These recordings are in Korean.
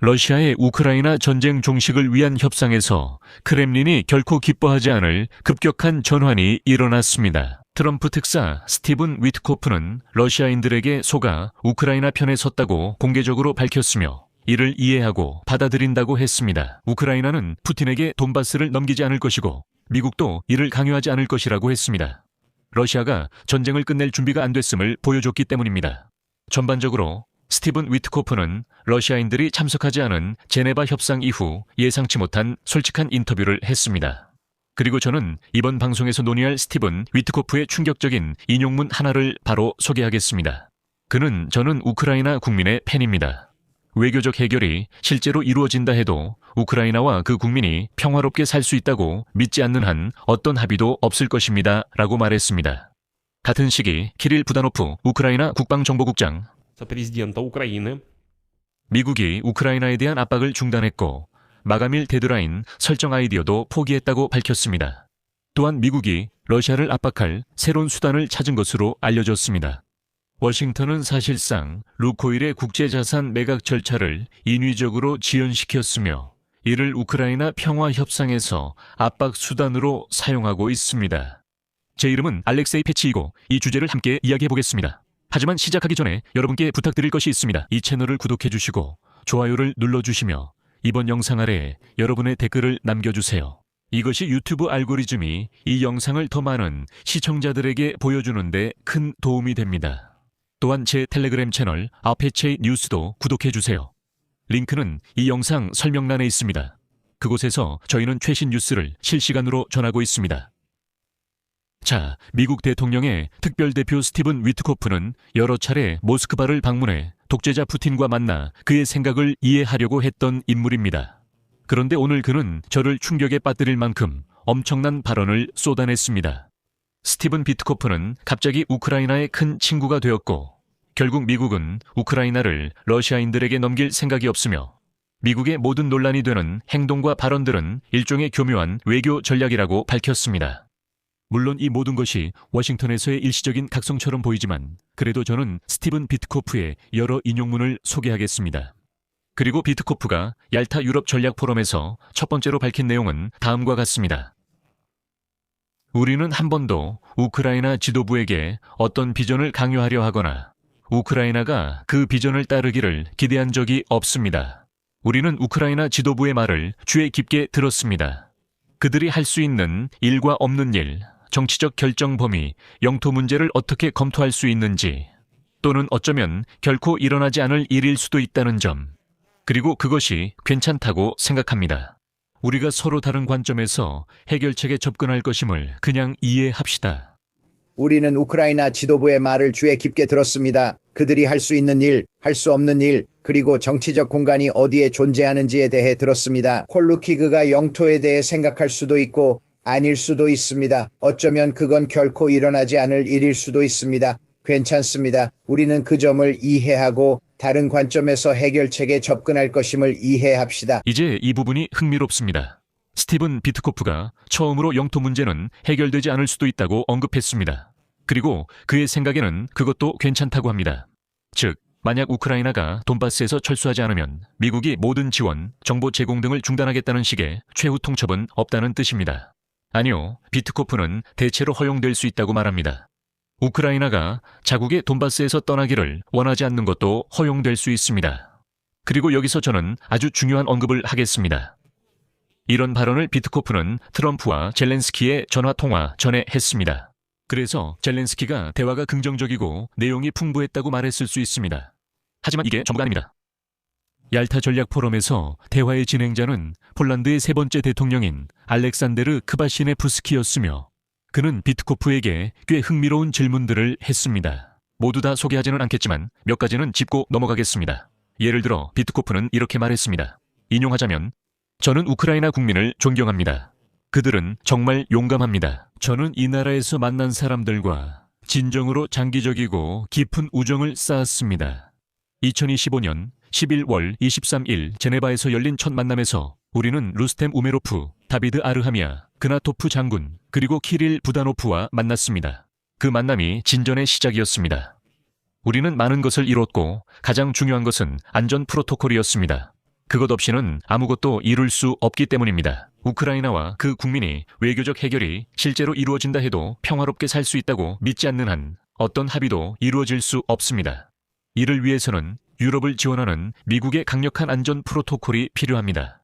러시아의 우크라이나 전쟁 종식을 위한 협상에서 크렘린이 결코 기뻐하지 않을 급격한 전환이 일어났습니다. 트럼프 특사 스티븐 위트코프는 러시아인들에게 속아 우크라이나 편에 섰다고 공개적으로 밝혔으며 이를 이해하고 받아들인다고 했습니다. 우크라이나는 푸틴에게 돈바스를 넘기지 않을 것이고 미국도 이를 강요하지 않을 것이라고 했습니다. 러시아가 전쟁을 끝낼 준비가 안 됐음을 보여줬기 때문입니다. 전반적으로 스티븐 위트코프는 러시아인들이 참석하지 않은 제네바 협상 이후 예상치 못한 솔직한 인터뷰를 했습니다. 그리고 저는 이번 방송에서 논의할 스티븐 위트코프의 충격적인 인용문 하나를 바로 소개하겠습니다. 저는 우크라이나 국민의 팬입니다. 외교적 해결이 실제로 이루어진다 해도 우크라이나와 그 국민이 평화롭게 살 수 있다고 믿지 않는 한 어떤 합의도 없을 것입니다. 라고 말했습니다. 같은 시기 키릴 부다노프 우크라이나 국방정보국장 президента України. 미국이 우크라이나에 대한 압박을 중단했고 마감일 데드라인 설정 아이디어도 포기했다고 밝혔습니다. 또한 미국이 러시아를 압박할 새로운 수단을 찾은 것으로 알려졌습니다. 워싱턴은 사실상 루코일의 국제자산 매각 절차를 인위적으로 지연시켰으며 이를 우크라이나 평화협상에서 압박 수단으로 사용하고 있습니다. 제 이름은 알렉세이 패치이고 이 주제를 함께 이야기해 보겠습니다. 하지만 시작하기 전에 여러분께 부탁드릴 것이 있습니다. 이 채널을 구독해 주시고 좋아요를 눌러주시며 이번 영상 아래에 여러분의 댓글을 남겨주세요. 이것이 유튜브 알고리즘이 이 영상을 더 많은 시청자들에게 보여주는 데 큰 도움이 됩니다. 또한 제 텔레그램 채널 아페체이 뉴스도 구독해 주세요. 링크는 이 영상 설명란에 있습니다. 그곳에서 저희는 최신 뉴스를 실시간으로 전하고 있습니다. 자, 미국 대통령의 특별대표 스티븐 위트코프는 여러 차례 모스크바를 방문해 독재자 푸틴과 만나 그의 생각을 이해하려고 했던 인물입니다. 그런데 오늘 그는 저를 충격에 빠뜨릴 만큼 엄청난 발언을 쏟아냈습니다. 스티븐 위트코프는 갑자기 우크라이나의 큰 친구가 되었고 결국 미국은 우크라이나를 러시아인들에게 넘길 생각이 없으며 미국의 모든 논란이 되는 행동과 발언들은 일종의 교묘한 외교 전략이라고 밝혔습니다. 물론 이 모든 것이 워싱턴에서의 일시적인 각성처럼 보이지만 그래도 저는 스티븐 위트코프의 여러 인용문을 소개하겠습니다. 그리고 위트코프가 얄타 유럽 전략 포럼에서 첫 번째로 밝힌 내용은 다음과 같습니다. 우리는 한 번도 우크라이나 지도부에게 어떤 비전을 강요하려 하거나 우크라이나가 그 비전을 따르기를 기대한 적이 없습니다. 우리는 우크라이나 지도부의 말을 귀에 깊게 들었습니다. 그들이 할 수 있는 일과 없는 일, 정치적 결정 범위, 영토 문제를 어떻게 검토할 수 있는지, 또는 어쩌면 결코 일어나지 않을 일일 수도 있다는 점, 그리고 그것이 괜찮다고 생각합니다. 우리가 서로 다른 관점에서 해결책에 접근할 것임을 그냥 이해합시다. 우리는 우크라이나 지도부의 말을 귀에 깊게 들었습니다. 그들이 할 수 있는 일, 할 수 없는 일, 그리고 정치적 공간이 어디에 존재하는지에 대해 들었습니다. 콜루키그가 영토에 대해 생각할 수도 있고 아닐 수도 있습니다. 어쩌면 그건 결코 일어나지 않을 일일 수도 있습니다. 괜찮습니다. 우리는 그 점을 이해하고 다른 관점에서 해결책에 접근할 것임을 이해합시다. 이제 이 부분이 흥미롭습니다. 스티븐 위트코프가 처음으로 영토 문제는 해결되지 않을 수도 있다고 언급했습니다. 그리고 그의 생각에는 그것도 괜찮다고 합니다. 즉, 만약 우크라이나가 돈바스에서 철수하지 않으면 미국이 모든 지원, 정보 제공 등을 중단하겠다는 식의 최후 통첩은 없다는 뜻입니다. 아니요, 위트코프는 대체로 허용될 수 있다고 말합니다. 우크라이나가 자국의 돈바스에서 떠나기를 원하지 않는 것도 허용될 수 있습니다. 그리고 여기서 저는 아주 중요한 언급을 하겠습니다. 이런 발언을 위트코프는 트럼프와 젤렌스키의 전화통화 전에 했습니다. 그래서 젤렌스키가 대화가 긍정적이고 내용이 풍부했다고 말했을 수 있습니다. 하지만 이게 전부가 아닙니다. 얄타 전략 포럼에서 대화의 진행자는 폴란드의 세 번째 대통령인 알렉산데르 크바시네프스키였으며 그는 위트코프에게 꽤 흥미로운 질문들을 했습니다. 모두 다 소개하지는 않겠지만 몇 가지는 짚고 넘어가겠습니다. 예를 들어 위트코프는 이렇게 말했습니다. 인용하자면 저는 우크라이나 국민을 존경합니다. 그들은 정말 용감합니다. 저는 이 나라에서 만난 사람들과 진정으로 장기적이고 깊은 우정을 쌓았습니다. 2025년 11월 23일 제네바에서 열린 첫 만남에서 우리는 루스템 우메로프, 다비드 아르하미아, 그나토프 장군, 그리고 키릴 부다노프와 만났습니다. 그 만남이 진전의 시작이었습니다. 우리는 많은 것을 이뤘고 가장 중요한 것은 안전 프로토콜이었습니다. 그것 없이는 아무것도 이룰 수 없기 때문입니다. 우크라이나와 그 국민이 외교적 해결이 실제로 이루어진다 해도 평화롭게 살 수 있다고 믿지 않는 한 어떤 합의도 이루어질 수 없습니다. 이를 위해서는 유럽을 지원하는 미국의 강력한 안전 프로토콜이 필요합니다.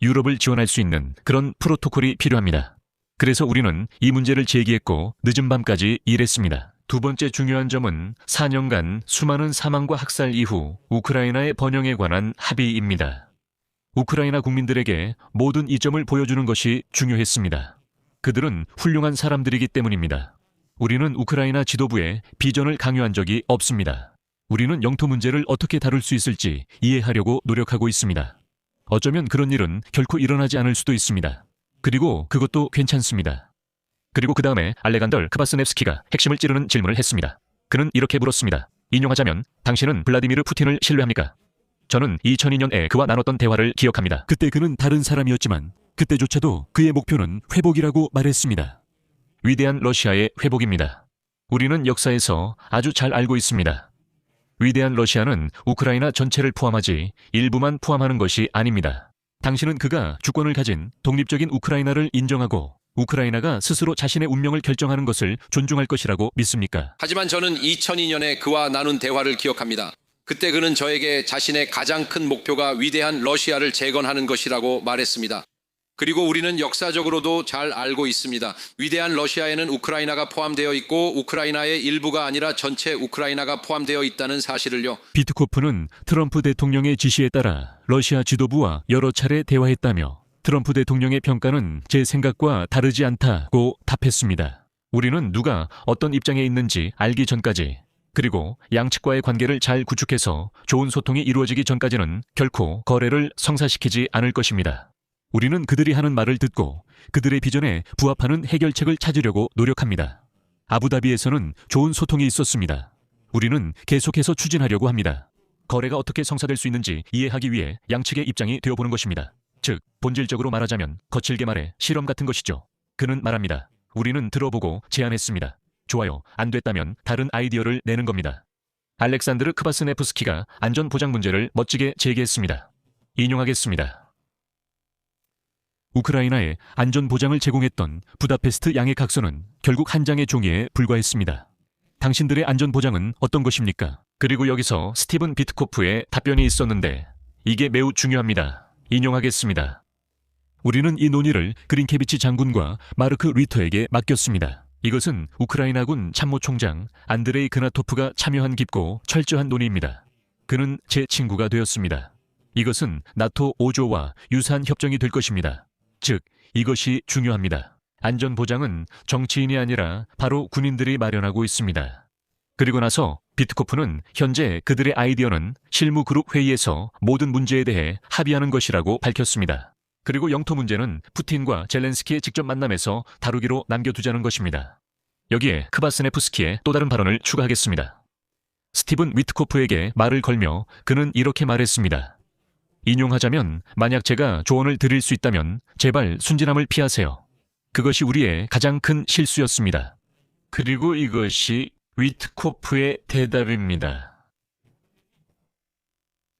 유럽을 지원할 수 있는 그런 프로토콜이 필요합니다. 그래서 우리는 이 문제를 제기했고 늦은 밤까지 일했습니다. 두 번째 중요한 점은 4년간 수많은 사망과 학살 이후 우크라이나의 번영에 관한 합의입니다. 우크라이나 국민들에게 모든 이점을 보여주는 것이 중요했습니다. 그들은 훌륭한 사람들이기 때문입니다. 우리는 우크라이나 지도부에 비전을 강요한 적이 없습니다. 우리는 영토 문제를 어떻게 다룰 수 있을지 이해하려고 노력하고 있습니다. 어쩌면 그런 일은 결코 일어나지 않을 수도 있습니다. 그리고 그것도 괜찮습니다. 그리고 그 다음에 알레간더 크바스네프스키가 핵심을 찌르는 질문을 했습니다. 그는 이렇게 물었습니다. 인용하자면 당신은 블라디미르 푸틴을 신뢰합니까? 저는 2002년에 그와 나눴던 대화를 기억합니다. 그때 그는 다른 사람이었지만 그때조차도 그의 목표는 회복이라고 말했습니다. 위대한 러시아의 회복입니다. 우리는 역사에서 아주 잘 알고 있습니다. 위대한 러시아는 우크라이나 전체를 포함하지 일부만 포함하는 것이 아닙니다. 당신은 그가 주권을 가진 독립적인 우크라이나를 인정하고 우크라이나가 스스로 자신의 운명을 결정하는 것을 존중할 것이라고 믿습니까? 하지만 저는 2002년에 그와 나눈 대화를 기억합니다. 그때 그는 저에게 자신의 가장 큰 목표가 위대한 러시아를 재건하는 것이라고 말했습니다. 그리고 우리는 역사적으로도 잘 알고 있습니다. 위대한 러시아에는 우크라이나가 포함되어 있고 우크라이나의 일부가 아니라 전체 우크라이나가 포함되어 있다는 사실을요. 비트코프는 트럼프 대통령의 지시에 따라 러시아 지도부와 여러 차례 대화했다며 트럼프 대통령의 평가는 제 생각과 다르지 않다고 답했습니다. 우리는 누가 어떤 입장에 있는지 알기 전까지 그리고 양측과의 관계를 잘 구축해서 좋은 소통이 이루어지기 전까지는 결코 거래를 성사시키지 않을 것입니다. 우리는 그들이 하는 말을 듣고 그들의 비전에 부합하는 해결책을 찾으려고 노력합니다. 아부다비에서는 좋은 소통이 있었습니다. 우리는 계속해서 추진하려고 합니다. 거래가 어떻게 성사될 수 있는지 이해하기 위해 양측의 입장이 되어보는 것입니다. 즉, 본질적으로 말하자면 거칠게 말해 실험 같은 것이죠. 그는 말합니다. 우리는 들어보고 제안했습니다. 좋아요. 안 됐다면 다른 아이디어를 내는 겁니다. 알렉산드르 크바스네프스키가 안전보장 문제를 멋지게 제기했습니다. 인용하겠습니다. 우크라이나에 안전보장을 제공했던 부다페스트 양해각서는 결국 한 장의 종이에 불과했습니다. 당신들의 안전보장은 어떤 것입니까? 그리고 여기서 스티븐 비트코프의 답변이 있었는데 이게 매우 중요합니다. 인용하겠습니다. 우리는 이 논의를 그린케비치 장군과 마르크 리터에게 맡겼습니다. 이것은 우크라이나군 참모총장 안드레이 그나토프가 참여한 깊고 철저한 논의입니다. 그는 제 친구가 되었습니다. 이것은 나토 5조와 유사한 협정이 될 것입니다. 즉, 이것이 중요합니다. 안전보장은 정치인이 아니라 바로 군인들이 마련하고 있습니다. 그리고 나서 비트코프는 현재 그들의 아이디어는 실무그룹 회의에서 모든 문제에 대해 합의하는 것이라고 밝혔습니다. 그리고 영토 문제는 푸틴과 젤렌스키의 직접 만남에서 다루기로 남겨두자는 것입니다. 여기에 크바스네프스키의 또 다른 발언을 추가하겠습니다. 스티븐 위트코프에게 말을 걸며 그는 이렇게 말했습니다. 인용하자면 만약 제가 조언을 드릴 수 있다면 제발 순진함을 피하세요. 그것이 우리의 가장 큰 실수였습니다. 그리고 이것이 위트코프의 대답입니다.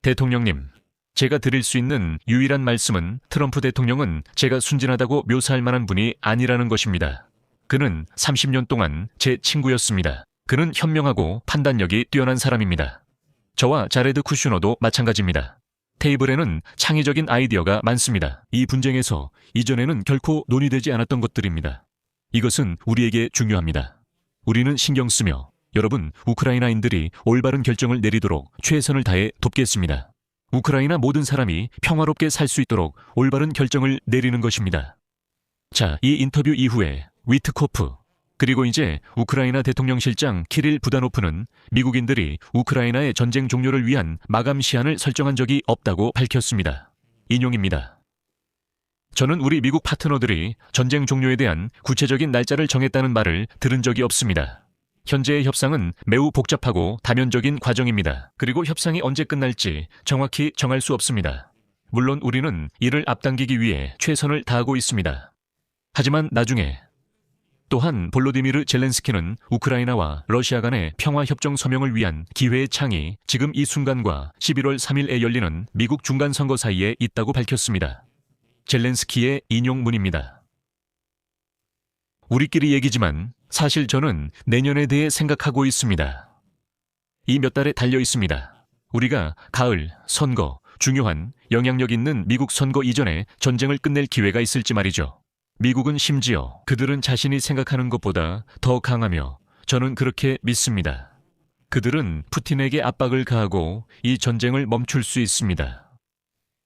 대통령님, 제가 드릴 수 있는 유일한 말씀은 트럼프 대통령은 제가 순진하다고 묘사할 만한 분이 아니라는 것입니다. 그는 30년 동안 제 친구였습니다. 그는 현명하고 판단력이 뛰어난 사람입니다. 저와 자레드 쿠슈너도 마찬가지입니다. 테이블에는 창의적인 아이디어가 많습니다. 이 분쟁에서 이전에는 결코 논의되지 않았던 것들입니다. 이것은 우리에게 중요합니다. 우리는 신경 쓰며 여러분 우크라이나인들이 올바른 결정을 내리도록 최선을 다해 돕겠습니다. 우크라이나 모든 사람이 평화롭게 살 수 있도록 올바른 결정을 내리는 것입니다. 자, 이 인터뷰 이후에 위트코프 그리고 이제 우크라이나 대통령실장 키릴 부다노프는 미국인들이 우크라이나의 전쟁 종료를 위한 마감 시한을 설정한 적이 없다고 밝혔습니다. 인용입니다. 저는 우리 미국 파트너들이 전쟁 종료에 대한 구체적인 날짜를 정했다는 말을 들은 적이 없습니다. 현재의 협상은 매우 복잡하고 다면적인 과정입니다. 그리고 협상이 언제 끝날지 정확히 정할 수 없습니다. 물론 우리는 이를 앞당기기 위해 최선을 다하고 있습니다. 하지만 나중에 또한 볼로디미르 젤렌스키는 우크라이나와 러시아 간의 평화협정 서명을 위한 기회의 창이 지금 이 순간과 11월 3일에 열리는 미국 중간선거 사이에 있다고 밝혔습니다. 젤렌스키의 인용문입니다. 우리끼리 얘기지만 사실 저는 내년에 대해 생각하고 있습니다. 이 몇 달에 달려 있습니다. 우리가 가을, 선거, 중요한 영향력 있는 미국 선거 이전에 전쟁을 끝낼 기회가 있을지 말이죠. 미국은 심지어 그들은 자신이 생각하는 것보다 더 강하며 저는 그렇게 믿습니다. 그들은 푸틴에게 압박을 가하고 이 전쟁을 멈출 수 있습니다.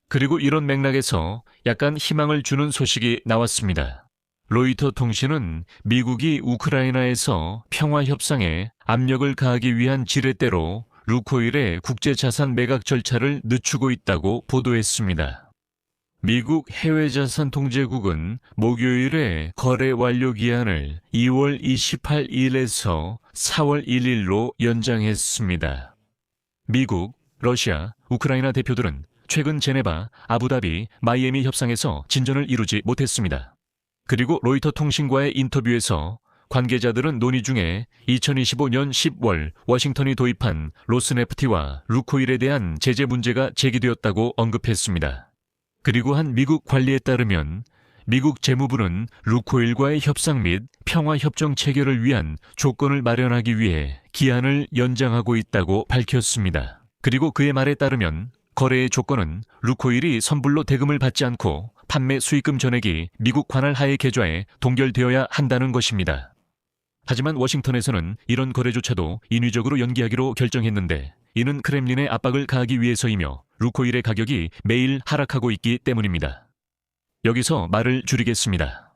그리고 이런 맥락에서 약간 희망을 주는 소식이 나왔습니다. 로이터 통신은 미국이 우크라이나에서 평화협상에 압력을 가하기 위한 지렛대로 루코일의 국제자산 매각 절차를 늦추고 있다고 보도했습니다. 미국 해외자산통제국은 목요일에 거래 완료 기한을 2월 28일에서 4월 1일로 연장했습니다. 미국, 러시아, 우크라이나 대표들은 최근 제네바, 아부다비, 마이애미 협상에서 진전을 이루지 못했습니다. 그리고 로이터 통신과의 인터뷰에서 관계자들은 논의 중에 2025년 10월 워싱턴이 도입한 로스네프티와 루코일에 대한 제재 문제가 제기되었다고 언급했습니다. 그리고 한 미국 관리에 따르면 미국 재무부는 루코일과의 협상 및 평화협정 체결을 위한 조건을 마련하기 위해 기한을 연장하고 있다고 밝혔습니다. 그리고 그의 말에 따르면 거래의 조건은 루코일이 선불로 대금을 받지 않고 판매 수익금 전액이 미국 관할 하에 계좌에 동결되어야 한다는 것입니다. 하지만 워싱턴에서는 이런 거래조차도 인위적으로 연기하기로 결정했는데 이는 크렘린의 압박을 가하기 위해서이며 루코일의 가격이 매일 하락하고 있기 때문입니다. 여기서 말을 줄이겠습니다.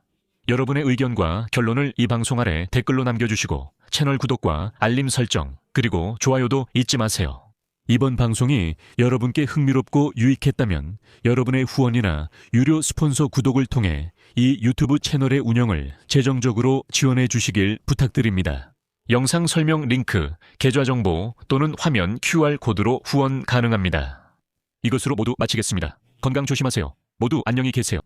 여러분의 의견과 결론을 이 방송 아래 댓글로 남겨주시고 채널 구독과 알림 설정 그리고 좋아요도 잊지 마세요. 이번 방송이 여러분께 흥미롭고 유익했다면 여러분의 후원이나 유료 스폰서 구독을 통해 이 유튜브 채널의 운영을 재정적으로 지원해 주시길 부탁드립니다. 영상 설명 링크, 계좌 정보 또는 화면 QR코드로 후원 가능합니다. 이것으로 모두 마치겠습니다. 건강 조심하세요. 모두 안녕히 계세요.